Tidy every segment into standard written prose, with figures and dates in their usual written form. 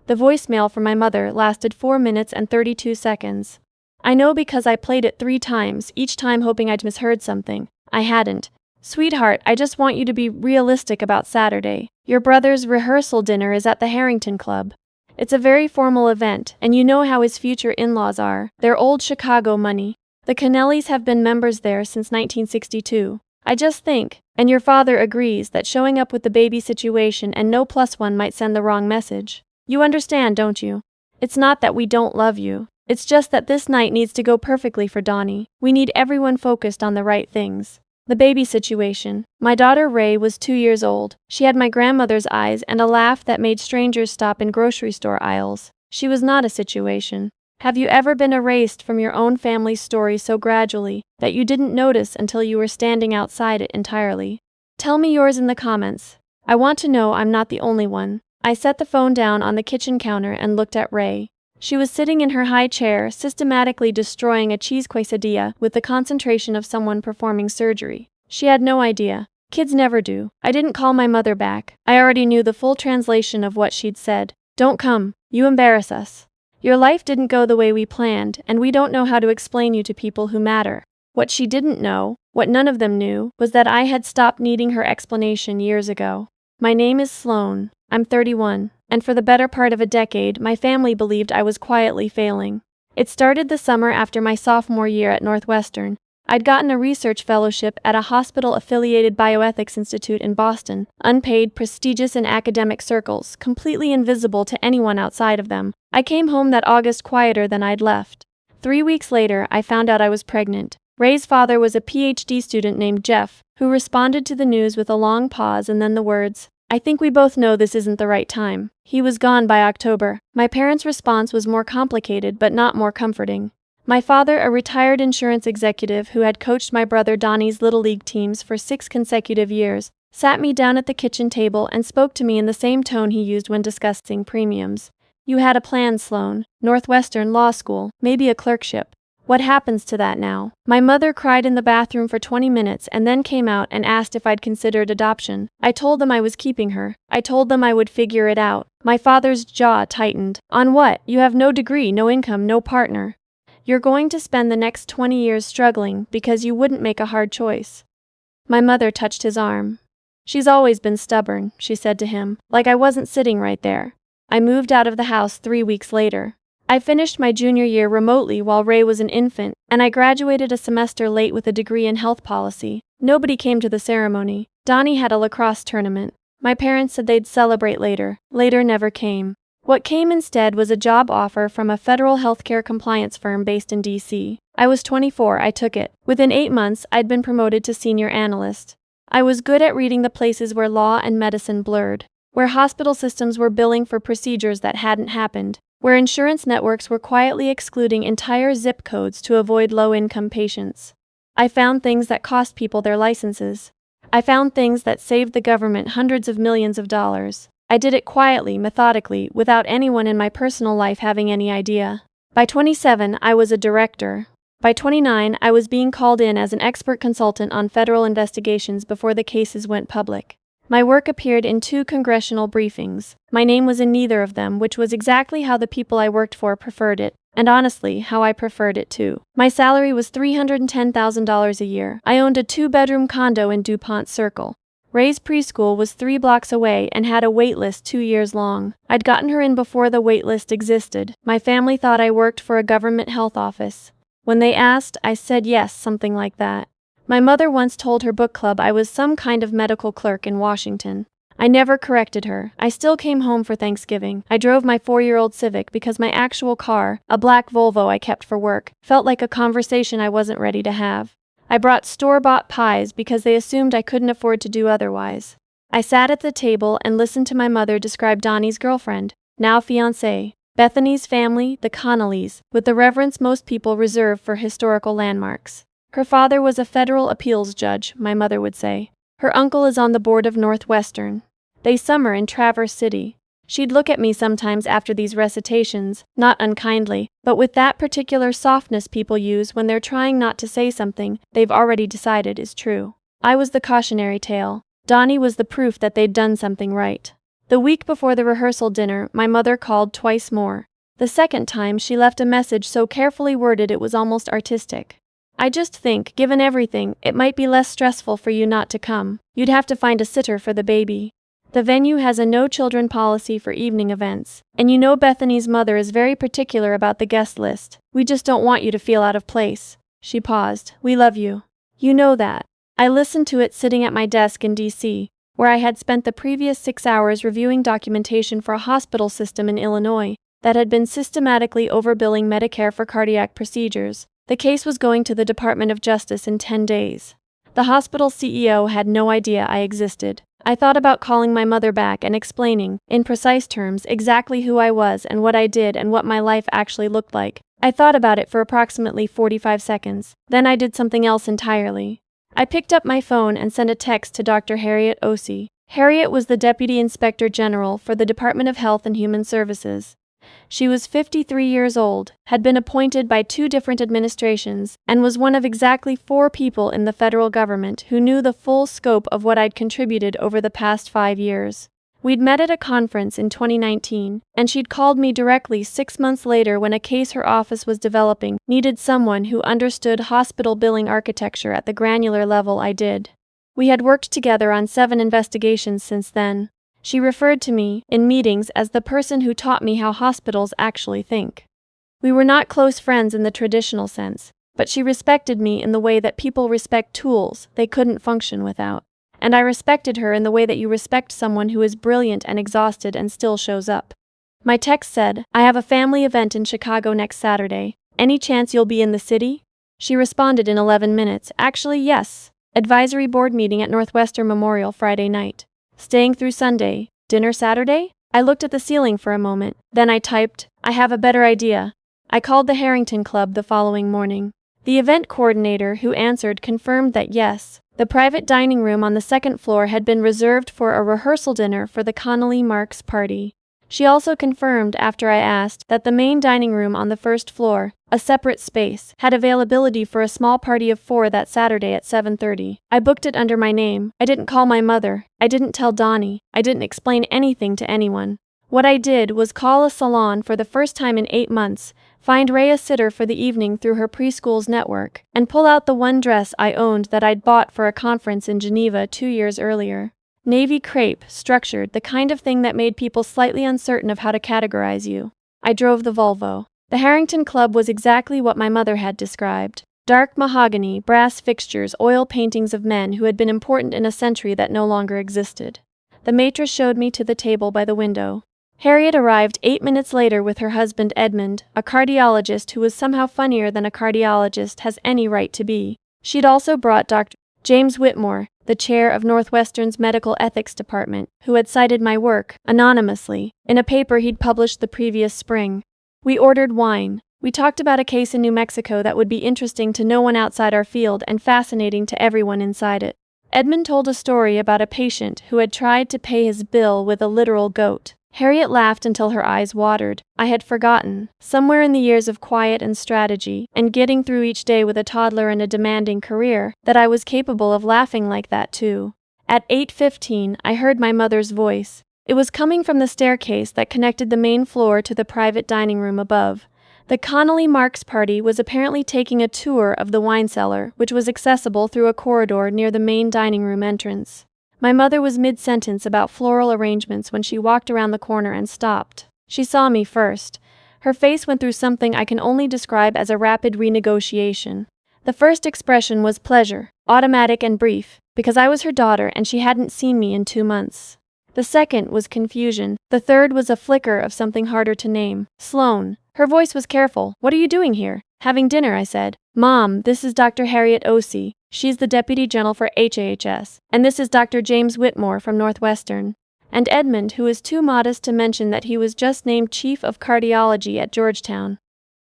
The voicemail from my mother lasted 4 minutes and 32 seconds. I know because I played it 3 times, each time hoping I'd misheard something. I hadn't. Sweetheart, I just want you to be realistic about Saturday. Your brother's rehearsal dinner is at the Harrington Club. It's a very formal event, and you know how his future in-laws are. They're old Chicago money. The Kennellys have been members there since 1962. I just think, and your father agrees, that showing up with the baby situation and no +1 might send the wrong message. You understand, don't you? It's not that we don't love you. It's just that this night needs to go perfectly for Donnie. We need everyone focused on the right things. The baby situation. My daughter Ray was 2 years old. She had my grandmother's eyes and a laugh that made strangers stop in grocery store aisles. She was not a situation. Have you ever been erased from your own family's story so gradually that you didn't notice until you were standing outside it entirely? Tell me yours in the comments. I want to know I'm not the only one. I set the phone down on the kitchen counter and looked at Ray. She was sitting in her high chair, systematically destroying a cheese quesadilla with the concentration of someone performing surgery. She had no idea. Kids never do. I didn't call my mother back. I already knew the full translation of what she'd said. Don't come. You embarrass us. Your life didn't go the way we planned, and we don't know how to explain you to people who matter. What she didn't know, what none of them knew, was that I had stopped needing her explanation years ago. My name is Sloane. I'm 31, and for the better part of a decade, my family believed I was quietly failing. It started the summer after my sophomore year at Northwestern. I'd gotten a research fellowship at a hospital-affiliated bioethics institute in Boston, unpaid, prestigious in academic circles, completely invisible to anyone outside of them. I came home that August quieter than I'd left. 3 weeks later, I found out I was pregnant. Ray's father was a PhD student named Jeff, who responded to the news with a long pause and then the words, "I think we both know this isn't the right time." He was gone by October. My parents' response was more complicated but not more comforting. My father, a retired insurance executive who had coached my brother Donnie's Little League teams for 6 consecutive years, sat me down at the kitchen table and spoke to me in the same tone he used when discussing premiums. "You had a plan, Sloane. Northwestern Law School, maybe a clerkship. What happens to that now?" My mother cried in the bathroom for 20 minutes and then came out and asked if I'd considered adoption. I told them I was keeping her. I told them I would figure it out. My father's jaw tightened. "On what? You have no degree, no income, no partner. You're going to spend the next 20 years struggling because you wouldn't make a hard choice." My mother touched his arm. "She's always been stubborn," she said to him, like I wasn't sitting right there. I moved out of the house 3 weeks later. I finished my junior year remotely while Ray was an infant, and I graduated a semester late with a degree in health policy. Nobody came to the ceremony. Donnie had a lacrosse tournament. My parents said they'd celebrate later. Later never came. What came instead was a job offer from a federal healthcare compliance firm based in D.C. I was 24, I took it. Within 8 months, I'd been promoted to senior analyst. I was good at reading the places where law and medicine blurred, where hospital systems were billing for procedures that hadn't happened, where insurance networks were quietly excluding entire zip codes to avoid low-income patients. I found things that cost people their licenses. I found things that saved the government hundreds of millions of dollars. I did it quietly, methodically, without anyone in my personal life having any idea. By 27, I was a director. By 29, I was being called in as an expert consultant on federal investigations before the cases went public. My work appeared in 2 congressional briefings. My name was in neither of them, which was exactly how the people I worked for preferred it, and honestly, how I preferred it too. My salary was $310,000 a year. I owned a 2-bedroom condo in DuPont Circle. Ray's preschool was 3 blocks away and had a wait list 2 years long. I'd gotten her in before the wait list existed. My family thought I worked for a government health office. When they asked, I said yes, something like that. My mother once told her book club I was some kind of medical clerk in Washington. I never corrected her. I still came home for Thanksgiving. I drove my 4-year-old Civic because my actual car, a black Volvo I kept for work, felt like a conversation I wasn't ready to have. I brought store-bought pies because they assumed I couldn't afford to do otherwise. I sat at the table and listened to my mother describe Donnie's girlfriend, now fiancée, Bethany's family, the Connellys, with the reverence most people reserve for historical landmarks. Her father was a federal appeals judge, my mother would say. Her uncle is on the board of Northwestern. They summer in Traverse City. She'd look at me sometimes after these recitations, not unkindly, but with that particular softness people use when they're trying not to say something they've already decided is true. I was the cautionary tale. Donnie was the proof that they'd done something right. The week before the rehearsal dinner, my mother called twice more. The second time, she left a message so carefully worded it was almost artistic. I just think, given everything, it might be less stressful for you not to come. You'd have to find a sitter for the baby. The venue has a no-children policy for evening events, and you know Bethany's mother is very particular about the guest list. We just don't want you to feel out of place. She paused. We love you. You know that. I listened to it sitting at my desk in D.C., where I had spent the previous 6 hours reviewing documentation for a hospital system in Illinois that had been systematically overbilling Medicare for cardiac procedures. The case was going to the Department of Justice in 10 days. The hospital CEO had no idea I existed. I thought about calling my mother back and explaining, in precise terms, exactly who I was and what I did and what my life actually looked like. I thought about it for approximately 45 seconds. Then I did something else entirely. I picked up my phone and sent a text to Dr. Harriet Ossie. Harriet was the Deputy Inspector General for the Department of Health and Human Services. She was 53 years old, had been appointed by 2 different administrations, and was one of exactly 4 people in the federal government who knew the full scope of what I'd contributed over the past 5 years. We'd met at a conference in 2019, and she'd called me directly 6 months later when a case her office was developing needed someone who understood hospital billing architecture at the granular level I did. We had worked together on 7 investigations since then. She referred to me, in meetings, as the person who taught me how hospitals actually think. We were not close friends in the traditional sense, but she respected me in the way that people respect tools they couldn't function without. And I respected her in the way that you respect someone who is brilliant and exhausted and still shows up. My text said, I have a family event in Chicago next Saturday. Any chance you'll be in the city? She responded in 11 minutes, actually yes. Advisory board meeting at Northwestern Memorial Friday night. Staying through Sunday. Dinner Saturday? I looked at the ceiling for a moment. Then I typed, I have a better idea. I called the Harrington Club the following morning. The event coordinator who answered confirmed that yes, the private dining room on the 2nd floor had been reserved for a rehearsal dinner for the Connolly Marks party. She also confirmed after I asked that the main dining room on the 1st floor, a separate space, had availability for a small party of 4 that Saturday at 7:30. I booked it under my name. I didn't call my mother. I didn't tell Donnie. I didn't explain anything to anyone. What I did was call a salon for the first time in 8 months, find Ray a sitter for the evening through her preschool's network, and pull out the one dress I owned that I'd bought for a conference in Geneva 2 years earlier. Navy crepe, structured, the kind of thing that made people slightly uncertain of how to categorize you. I drove the Volvo. The Harrington Club was exactly what my mother had described. Dark mahogany, brass fixtures, oil paintings of men who had been important in a century that no longer existed. The maitre showed me to the table by the window. Harriet arrived 8 minutes later with her husband Edmund, a cardiologist who was somehow funnier than a cardiologist has any right to be. She'd also brought Dr. James Whitmore, the chair of Northwestern's Medical Ethics Department, who had cited my work, anonymously, in a paper he'd published the previous spring. We ordered wine. We talked about a case in New Mexico that would be interesting to no one outside our field and fascinating to everyone inside it. Edmund told a story about a patient who had tried to pay his bill with a literal goat. Harriet laughed until her eyes watered. I had forgotten, somewhere in the years of quiet and strategy, and getting through each day with a toddler and a demanding career, that I was capable of laughing like that too. At 8:15, I heard my mother's voice. It was coming from the staircase that connected the main floor to the private dining room above. The Connolly Marks party was apparently taking a tour of the wine cellar, which was accessible through a corridor near the main dining room entrance. My mother was mid-sentence about floral arrangements when she walked around the corner and stopped. She saw me first. Her face went through something I can only describe as a rapid renegotiation. The first expression was pleasure, automatic and brief, because I was her daughter and she hadn't seen me in 2 months. The second was confusion. The third was a flicker of something harder to name. Sloane. Her voice was careful. What are you doing here? Having dinner, I said. Mom, this is Dr. Harriet Ossie. She's the Deputy General for HAHS. And this is Dr. James Whitmore from Northwestern. And Edmund, who is too modest to mention that he was just named Chief of Cardiology at Georgetown.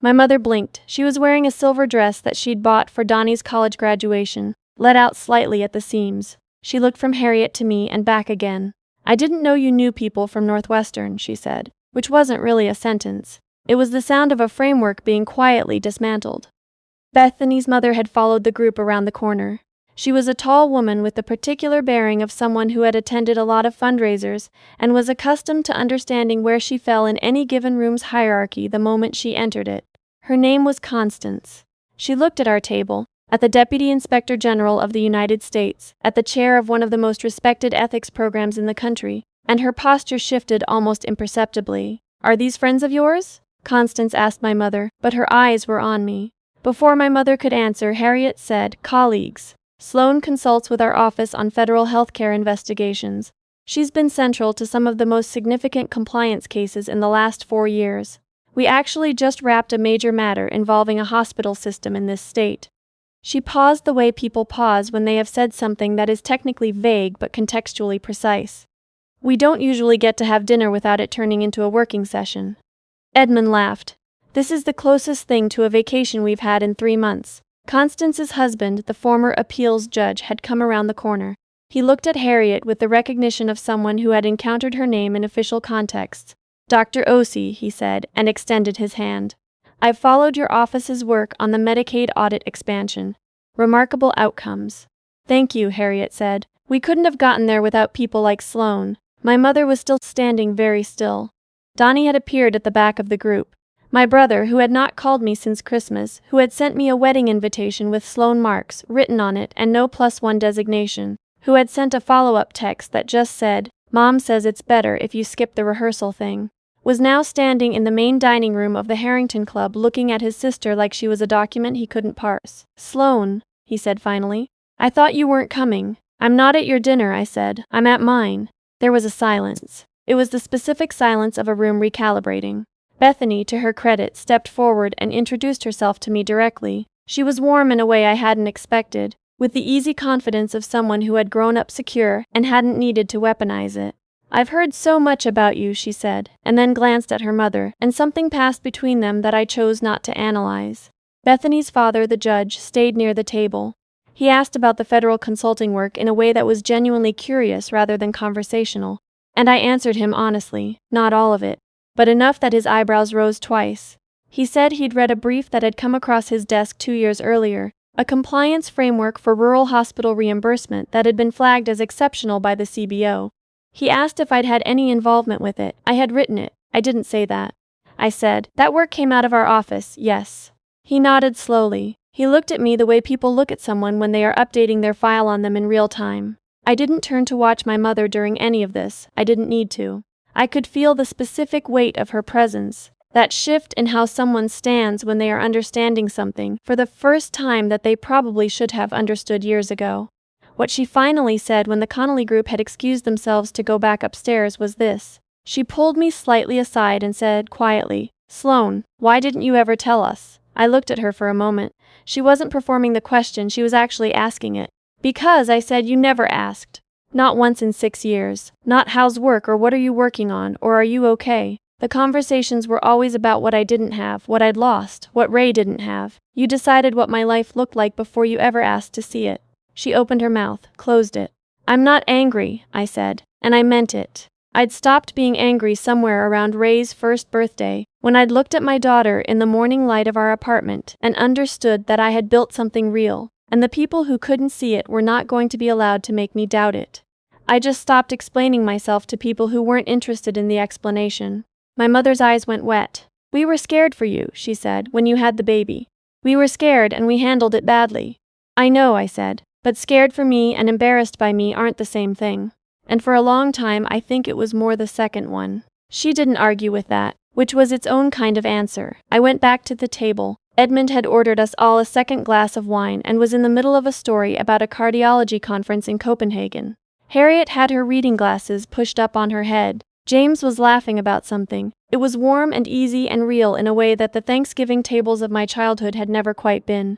My mother blinked. She was wearing a silver dress that she'd bought for Donnie's college graduation, let out slightly at the seams. She looked from Harriet to me and back again. I didn't know you knew people from Northwestern, she said, which wasn't really a sentence. It was the sound of a framework being quietly dismantled. Bethany's mother had followed the group around the corner. She was a tall woman with the particular bearing of someone who had attended a lot of fundraisers and was accustomed to understanding where she fell in any given room's hierarchy the moment she entered it. Her name was Constance. She looked at our table, at the Deputy Inspector General of the United States, at the chair of one of the most respected ethics programs in the country, and her posture shifted almost imperceptibly. "Are these friends of yours?" Constance asked my mother, but her eyes were on me. Before my mother could answer, Harriet said, "Colleagues. Sloane consults with our office on federal healthcare investigations. She's been central to some of the most significant compliance cases in the last 4 years. We actually just wrapped a major matter involving a hospital system in this state." She paused the way people pause when they have said something that is technically vague but contextually precise. "We don't usually get to have dinner without it turning into a working session." Edmund laughed. "This is the closest thing to a vacation we've had in 3 months. Constance's husband, the former appeals judge, had come around the corner. He looked at Harriet with the recognition of someone who had encountered her name in official contexts. "Dr. Osei," he said, and extended his hand. "I've followed your office's work on the Medicaid audit expansion. Remarkable outcomes." "Thank you," Harriet said. "We couldn't have gotten there without people like Sloane." My mother was still standing very still. Donnie had appeared at the back of the group. My brother, who had not called me since Christmas, who had sent me a wedding invitation with Sloane marks written on it and no +1 designation, who had sent a follow-up text that just said, "Mom says it's better if you skip the rehearsal thing," was now standing in the main dining room of the Harrington Club looking at his sister like she was a document he couldn't parse. "Sloane," he said finally, "I thought you weren't coming." "I'm not at your dinner," I said. "I'm at mine." There was a silence. It was the specific silence of a room recalibrating. Bethany, to her credit, stepped forward and introduced herself to me directly. She was warm in a way I hadn't expected, with the easy confidence of someone who had grown up secure and hadn't needed to weaponize it. "I've heard so much about you," she said, and then glanced at her mother, and something passed between them that I chose not to analyze. Bethany's father, the judge, stayed near the table. He asked about the federal consulting work in a way that was genuinely curious rather than conversational, and I answered him honestly, not all of it, but enough that his eyebrows rose twice. He said he'd read a brief that had come across his desk 2 years earlier, a compliance framework for rural hospital reimbursement that had been flagged as exceptional by the CBO. He asked if I'd had any involvement with it. I had written it. I didn't say that. I said, "That work came out of our office, yes." He nodded slowly. He looked at me the way people look at someone when they are updating their file on them in real time. I didn't turn to watch my mother during any of this. I didn't need to. I could feel the specific weight of her presence, that shift in how someone stands when they are understanding something for the first time that they probably should have understood years ago. What she finally said when the Connolly group had excused themselves to go back upstairs was this. She pulled me slightly aside and said quietly, "Sloane, why didn't you ever tell us?" I looked at her for a moment. She wasn't performing the question, she was actually asking it. "Because," I said, "you never asked. Not once in 6 years. Not how's work or what are you working on or are you okay? The conversations were always about what I didn't have, what I'd lost, what Ray didn't have. You decided what my life looked like before you ever asked to see it." She opened her mouth, closed it. "I'm not angry," I said, and I meant it. I'd stopped being angry somewhere around Ray's first birthday, when I'd looked at my daughter in the morning light of our apartment and understood that I had built something real, and the people who couldn't see it were not going to be allowed to make me doubt it. I just stopped explaining myself to people who weren't interested in the explanation. My mother's eyes went wet. "We were scared for you," she said, "when you had the baby. We were scared and we handled it badly." "I know," I said, "but scared for me and embarrassed by me aren't the same thing. And for a long time I think it was more the second one." She didn't argue with that, which was its own kind of answer. I went back to the table. Edmund had ordered us all a second glass of wine and was in the middle of a story about a cardiology conference in Copenhagen. Harriet had her reading glasses pushed up on her head. James was laughing about something. It was warm and easy and real in a way that the Thanksgiving tables of my childhood had never quite been.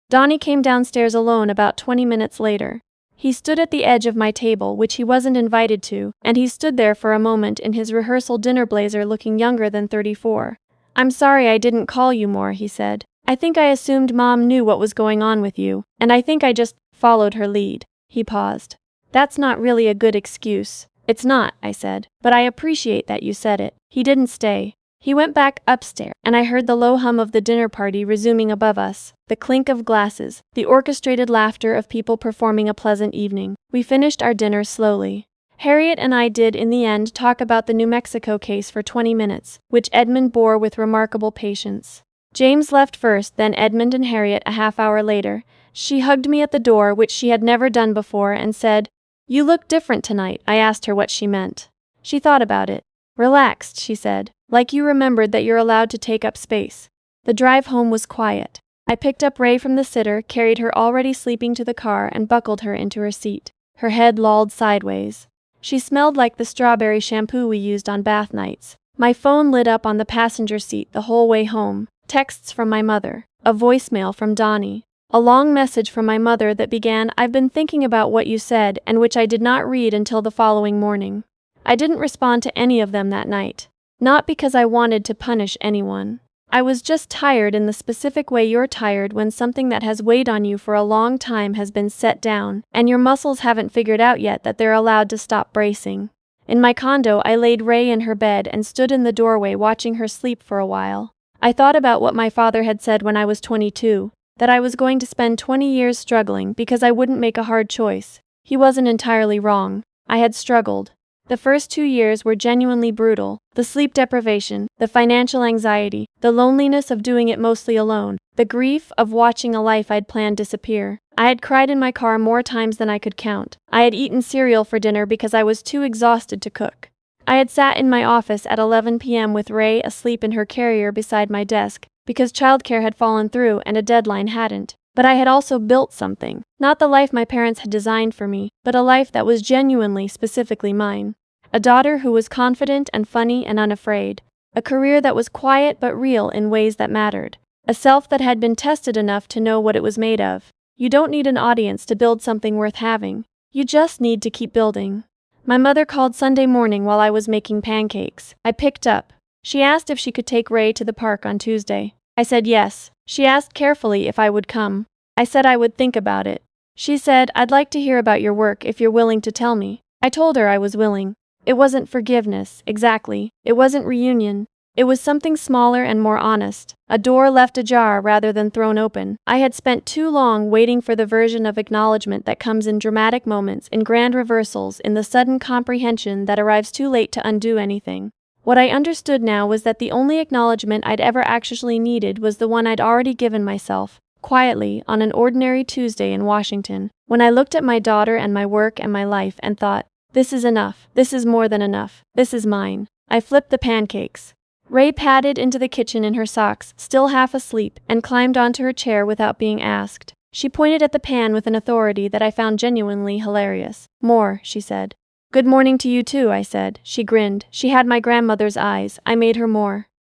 Donnie came downstairs alone about 20 minutes later. He stood at the edge of my table, which he wasn't invited to, and he stood there for a moment in his rehearsal dinner blazer looking younger than 34. "I'm sorry I didn't call you more," he said. "I think I assumed Mom knew what was going on with you, and I think I just followed her lead." He paused. "That's not really a good excuse." "It's not," I said, "but I appreciate that you said it." He didn't stay. He went back upstairs, and I heard the low hum of the dinner party resuming above us, the clink of glasses, the orchestrated laughter of people performing a pleasant evening. We finished our dinner slowly. Harriet and I did in the end talk about the New Mexico case for 20 minutes, which Edmund bore with remarkable patience. James left first, then Edmund and Harriet a half-hour later. She hugged me at the door, which she had never done before, and said, "You look different tonight." I asked her what she meant. She thought about it. "Relaxed," she said, "like you remembered that you're allowed to take up space." The drive home was quiet. I picked up Ray from the sitter, carried her already sleeping to the car, and buckled her into her seat. Her head lolled sideways. She smelled like the strawberry shampoo we used on bath nights. My phone lit up on the passenger seat the whole way home. Texts from my mother. A voicemail from Donnie. A long message from my mother that began, "I've been thinking about what you said," and which I did not read until the following morning. I didn't respond to any of them that night. Not because I wanted to punish anyone. I was just tired in the specific way you're tired when something that has weighed on you for a long time has been set down, and your muscles haven't figured out yet that they're allowed to stop bracing. In my condo, I laid Ray in her bed and stood in the doorway watching her sleep for a while. I thought about what my father had said when I was 22, that I was going to spend 20 years struggling because I wouldn't make a hard choice. He wasn't entirely wrong. I had struggled. The first 2 years were genuinely brutal. The sleep deprivation, the financial anxiety, the loneliness of doing it mostly alone, the grief of watching a life I'd planned disappear. I had cried in my car more times than I could count. I had eaten cereal for dinner because I was too exhausted to cook. I had sat in my office at 11 p.m. with Ray asleep in her carrier beside my desk, because childcare had fallen through and a deadline hadn't. But I had also built something. Not the life my parents had designed for me, but a life that was genuinely, specifically mine. A daughter who was confident and funny and unafraid. A career that was quiet but real in ways that mattered. A self that had been tested enough to know what it was made of. You don't need an audience to build something worth having. You just need to keep building. My mother called Sunday morning while I was making pancakes. I picked up. She asked if she could take Ray to the park on Tuesday. I said yes. She asked carefully if I would come. I said I would think about it. She said, "I'd like to hear about your work if you're willing to tell me." I told her I was willing. It wasn't forgiveness, exactly. It wasn't reunion. It was something smaller and more honest. A door left ajar rather than thrown open. I had spent too long waiting for the version of acknowledgement that comes in dramatic moments, in grand reversals, in the sudden comprehension that arrives too late to undo anything. What I understood now was that the only acknowledgement I'd ever actually needed was the one I'd already given myself, quietly, on an ordinary Tuesday in Washington, when I looked at my daughter and my work and my life and thought, "This is enough. This is more than enough. This is mine." I flipped the pancakes. Ray padded into the kitchen in her socks, still half asleep, and climbed onto her chair without being asked. She pointed at the pan with an authority that I found genuinely hilarious. "More," she said. "Good morning to you too," I said. She grinned. She had my grandmother's eyes. I made her more.